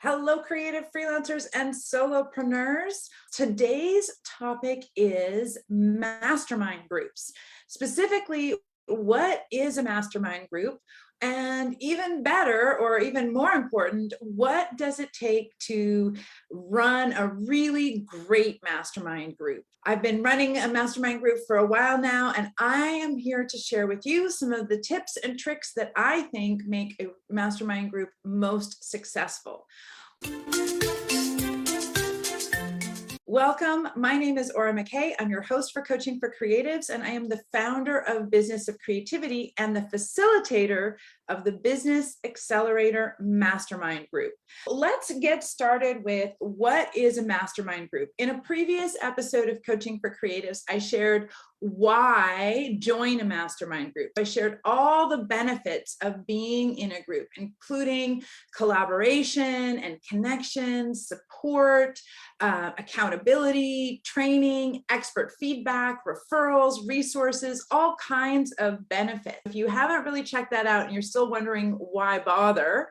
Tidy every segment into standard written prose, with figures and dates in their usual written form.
Hello, creative freelancers and solopreneurs. Today's topic is mastermind groups. Specifically, what is a mastermind group? And even better, or even more important, what does it take to run a really great mastermind group? I've been running a mastermind group for a while now, and I am here to share with you some of the tips and tricks that I think make a mastermind group most successful. Welcome. My name is McKay. I'm your host for Coaching for Creatives, and I am the founder of Business of Creativity and the facilitator of the Business Accelerator Mastermind Group. Let's get started with what is a mastermind group. In a previous episode of Coaching for Creatives, I shared why join a mastermind group. I shared all the benefits of being in a group, including collaboration and connections, support, accountability, training, expert feedback, referrals, resources, all kinds of benefits. If you haven't really checked that out and you're still wondering why bother,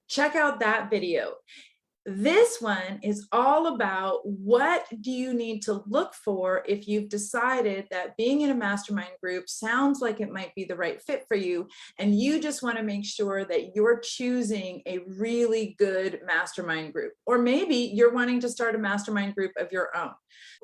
check out that video. This one is all about what do you need to look for if you've decided that being in a mastermind group sounds like it might be the right fit for you, and you just want to make sure that you're choosing a really good mastermind group. Or maybe you're wanting to start a mastermind group of your own.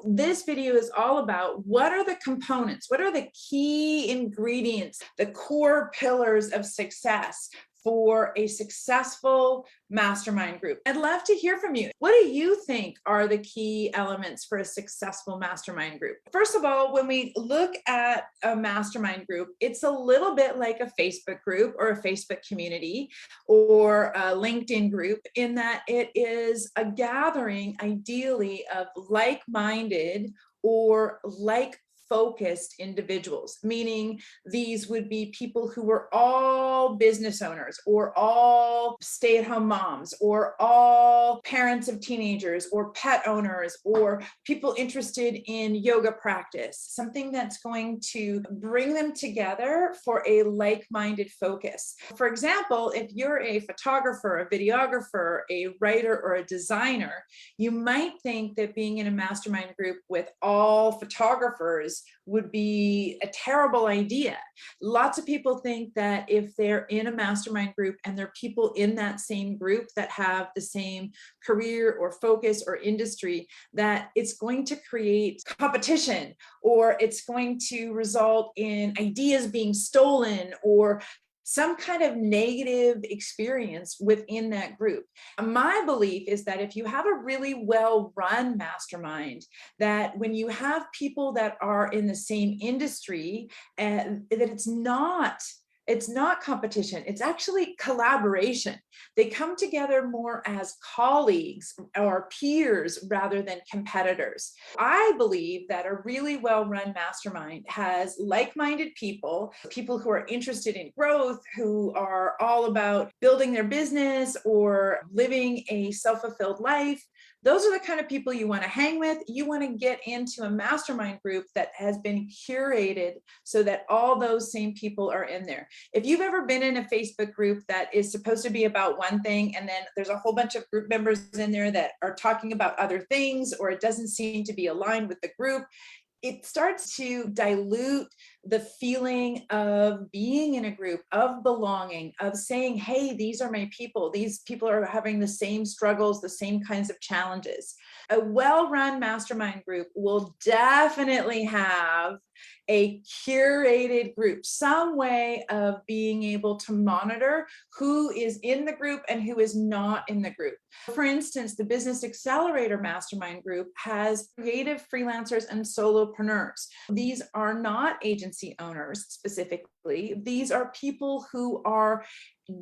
This video is all about what are the components, what are the key ingredients, the core pillars of success for a successful mastermind group. I'd love to hear from you. What do you think are the key elements for a successful mastermind group? First of all, when we look at a mastermind group, it's a little bit like a Facebook group or a Facebook community or a LinkedIn group, in that it is a gathering, ideally, of like-minded or like-focused individuals, meaning these would be people who were all business owners or all stay-at-home moms or all parents of teenagers or pet owners or people interested in yoga practice, something that's going to bring them together for a like-minded focus. For example, if you're a photographer, a videographer, a writer, or a designer, you might think that being in a mastermind group with all photographers would be a terrible idea. Lots of people think that if they're in a mastermind group and there are people in that same group that have the same career or focus or industry, that it's going to create competition, or it's going to result in ideas being stolen or some kind of negative experience within that group. My belief is that if you have a really well-run mastermind, that when you have people that are in the same industry, and that it's not competition, it's actually collaboration. They come together more as colleagues or peers rather than competitors. I believe that a really well-run mastermind has like-minded people, people who are interested in growth, who are all about building their business or living a self-fulfilled life. Those are the kind of people you want to hang with. You want to get into a mastermind group that has been curated so that all those same people are in there. If you've ever been in a Facebook group that is supposed to be about one thing, and then there's a whole bunch of group members in there that are talking about other things, or it doesn't seem to be aligned with the group, it starts to dilute the feeling of being in a group, of belonging, of saying, hey, these are my people. These people are having the same struggles, the same kinds of challenges. A well-run mastermind group will definitely have a curated group, some way of being able to monitor who is in the group and who is not in the group. For instance, the Business Accelerator Mastermind Group has creative freelancers and solopreneurs. These are not agency owners specifically. These are people who are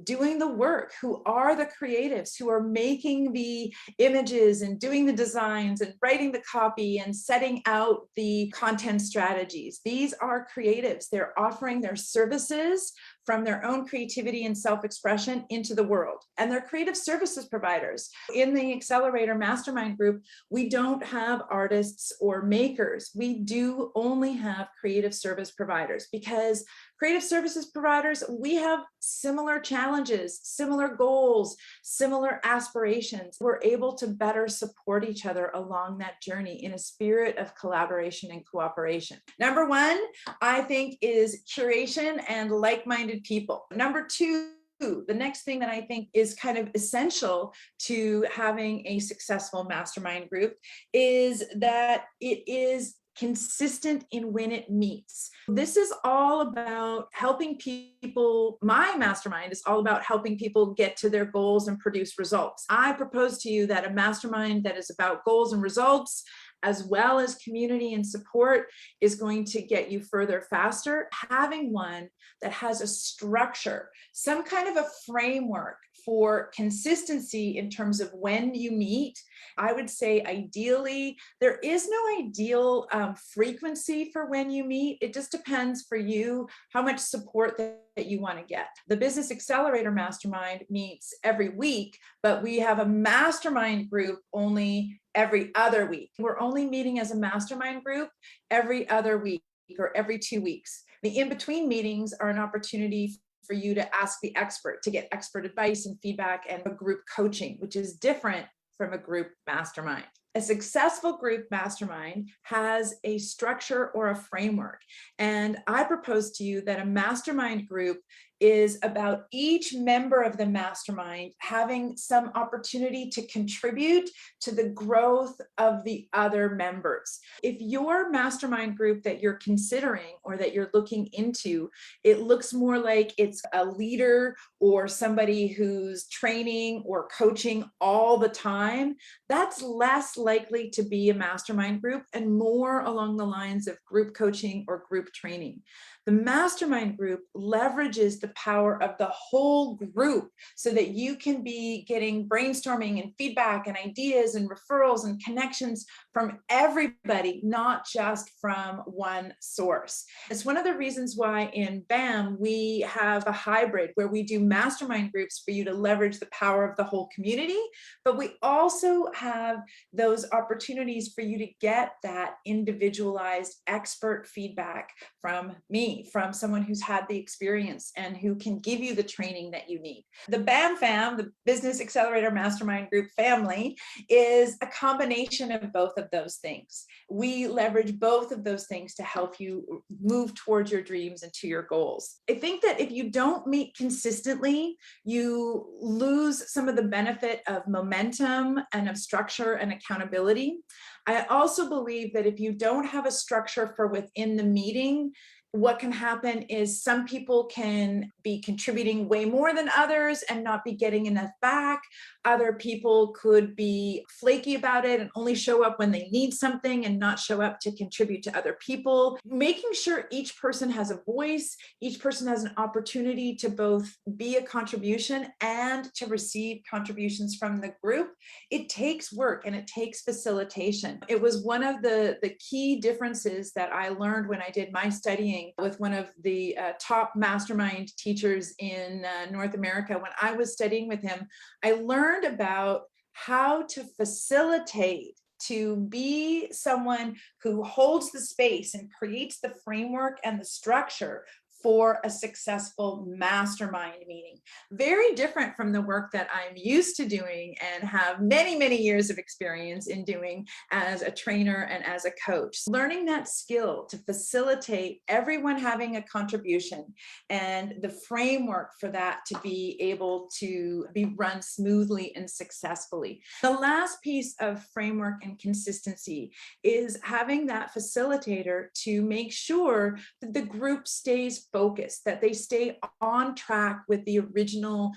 doing the work, who are the creatives, who are making the images and doing the designs and writing the copy and setting out the content strategies. These are creatives. They're offering their services from their own creativity and self-expression into the world. And they're creative services providers. In the Accelerator Mastermind Group, we don't have artists or makers. We do only have creative service providers, because Creative services providers, we have similar challenges, similar goals, similar aspirations. We're able to better support each other along that journey in a spirit of collaboration and cooperation. Number one, I think, is curation and like-minded people. Number two, the next thing that I think is kind of essential to having a successful mastermind group is that it is consistent in when it meets. This is all about helping people. My mastermind is all about helping people get to their goals and produce results. I propose to you that a mastermind that is about goals and results, as well as community and support, is going to get you further faster. Having one that has a structure, some kind of a framework for consistency in terms of when you meet. I would say ideally, there is no ideal frequency for when you meet. It just depends for you how much support that you want to get. The Business Accelerator Mastermind meets every week, but we have a mastermind group only every other week. We're only meeting as a mastermind group every other week or every 2 weeks. The in-between meetings are an opportunity for you to ask the expert, to get expert advice and feedback and a group coaching, which is different from a group mastermind. A successful group mastermind has a structure or a framework. And I propose to you that a mastermind group is about each member of the mastermind having some opportunity to contribute to the growth of the other members. If your mastermind group that you're considering or that you're looking into, it looks more like it's a leader or somebody who's training or coaching all the time, that's less likely to be a mastermind group and more along the lines of group coaching or group training. The mastermind group leverages the power of the whole group so that you can be getting brainstorming and feedback and ideas and referrals and connections from everybody, not just from one source. It's one of the reasons why in BAM we have a hybrid where we do mastermind groups for you to leverage the power of the whole community, but we also have those opportunities for you to get that individualized expert feedback from me, from someone who's had the experience and who can give you the training that you need. The BAM fam, the Business Accelerator Mastermind Group family, is a combination of both of those things. We leverage both of those things to help you move towards your dreams and to your goals. I think that if you don't meet consistently, you lose some of the benefit of momentum and of structure and accountability. I also believe that if you don't have a structure for within the meeting, what can happen is some people can be contributing way more than others and not be getting enough back. Other people could be flaky about it and only show up when they need something and not show up to contribute to other people. Making sure each person has a voice, each person has an opportunity to both be a contribution and to receive contributions from the group. It takes work and it takes facilitation. It was one of the key differences that I learned when I did my studying with one of the top mastermind teachers in North America. When I was studying with him, I learned about how to facilitate, to be someone who holds the space and creates the framework and the structure for a successful mastermind meeting. Very different from the work that I'm used to doing and have many, many years of experience in doing as a trainer and as a coach. Learning that skill to facilitate everyone having a contribution and the framework for that to be able to be run smoothly and successfully. The last piece of framework and consistency is having that facilitator to make sure that the group stays focused, that they stay on track with the original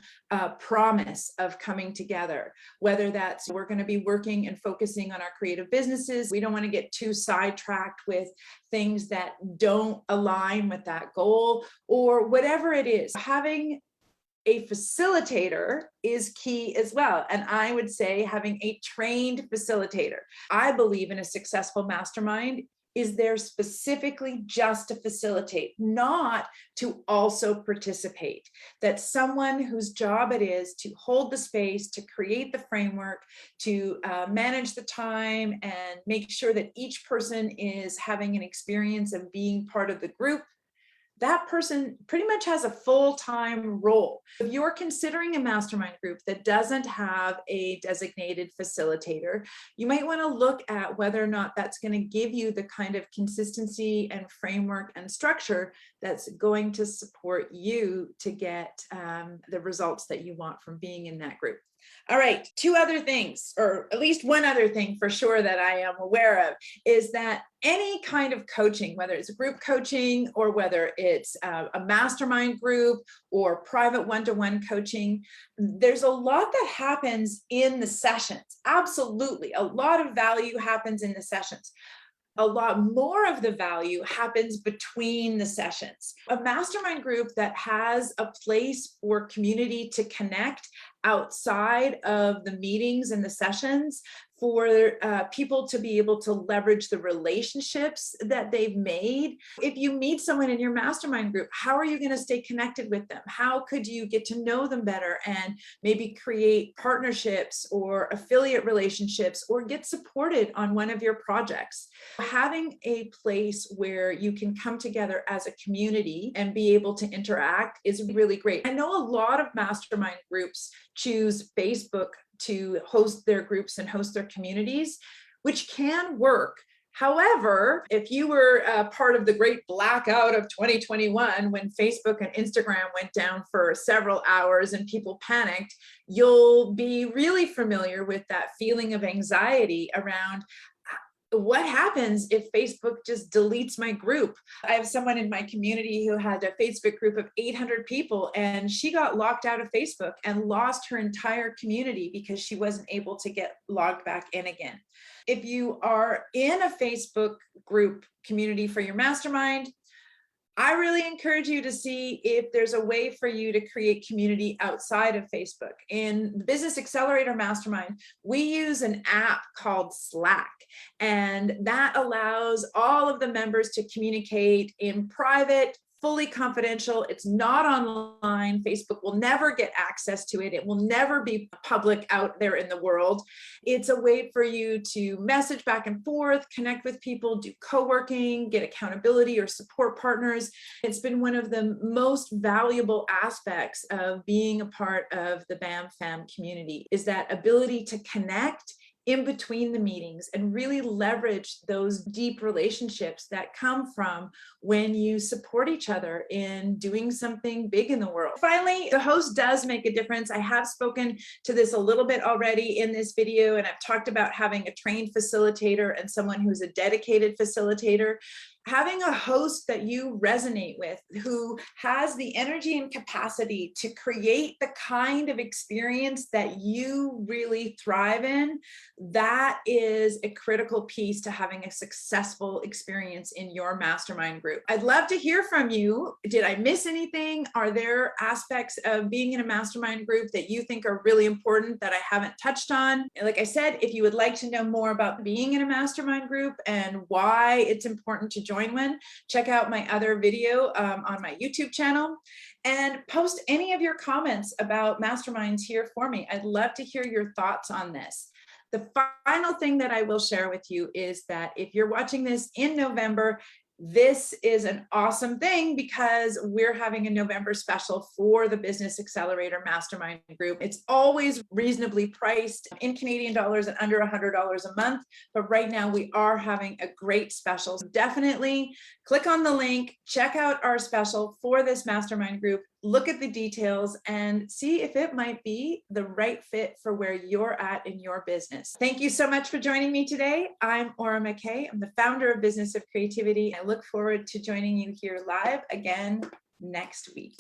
promise of coming together, whether that's we're going to be working and focusing on our creative businesses. We don't want to get too sidetracked with things that don't align with that goal or whatever it is. Having a facilitator is key as well. And I would say having a trained facilitator. I believe in a successful mastermind is there specifically just to facilitate, not to also participate. That someone whose job it is to hold the space, to create the framework, to manage the time and make sure that each person is having an experience of being part of the group, that person pretty much has a full-time role. If you're considering a mastermind group that doesn't have a designated facilitator, you might want to look at whether or not that's going to give you the kind of consistency and framework and structure that's going to support you to get the results that you want from being in that group. All right, two other things, or at least one other thing for sure that I am aware of, is that any kind of coaching, whether it's group coaching or whether it's a mastermind group or private one-to-one coaching, there's a lot that happens in the sessions. Absolutely, a lot of value happens in the sessions. A lot more of the value happens between the sessions. A mastermind group that has a place for community to connect outside of the meetings and the sessions, for people to be able to leverage the relationships that they've made. If you meet someone in your mastermind group, how are you going to stay connected with them? How could you get to know them better and maybe create partnerships or affiliate relationships or get supported on one of your projects? Having a place where you can come together as a community and be able to interact is really great. I know a lot of mastermind groups choose Facebook to host their groups and host their communities, which can work. However, if you were part of the great blackout of 2021, when Facebook and Instagram went down for several hours and people panicked, you'll be really familiar with that feeling of anxiety around what happens if Facebook just deletes my group. I have someone in my community who had a Facebook group of 800 people, and she got locked out of Facebook and lost her entire community because she wasn't able to get logged back in again. If you are in a Facebook group community for your mastermind, I really encourage you to see if there's a way for you to create community outside of Facebook. In the Business Accelerator Mastermind, we use an app called Slack, and that allows all of the members to communicate in private, fully confidential. It's not online. Facebook will never get access to it. It will never be public out there in the world. It's a way for you to message back and forth, connect with people, do co-working, get accountability or support partners. It's been one of the most valuable aspects of being a part of the BAM Fam community, is that ability to connect in between the meetings and really leverage those deep relationships that come from when you support each other in doing something big in the world. Finally, the host does make a difference. I have spoken to this a little bit already in this video, and I've talked about having a trained facilitator and someone who's a dedicated facilitator. Having a host that you resonate with, who has the energy and capacity to create the kind of experience that you really thrive in, that is a critical piece to having a successful experience in your mastermind group. I'd love to hear from you. Did I miss anything? Are there aspects of being in a mastermind group that you think are really important that I haven't touched on? Like I said, if you would like to know more about being in a mastermind group and why it's important to join one, check out my other video on my YouTube channel, and post any of your comments about masterminds here for me. I'd love to hear your thoughts on this. The final thing that I will share with you is that if you're watching this in November, this is an awesome thing because we're having a November special for the Business Accelerator Mastermind Group. It's always reasonably priced in Canadian dollars and under $100 a month, but right now we are having a great special. So definitely click on the link, check out our special for this mastermind group, look at the details and see if it might be the right fit for where you're at in your business. Thank you so much for joining me today. I'm McKay. I'm the founder of Business of Creativity. I look forward to joining you here live again next week.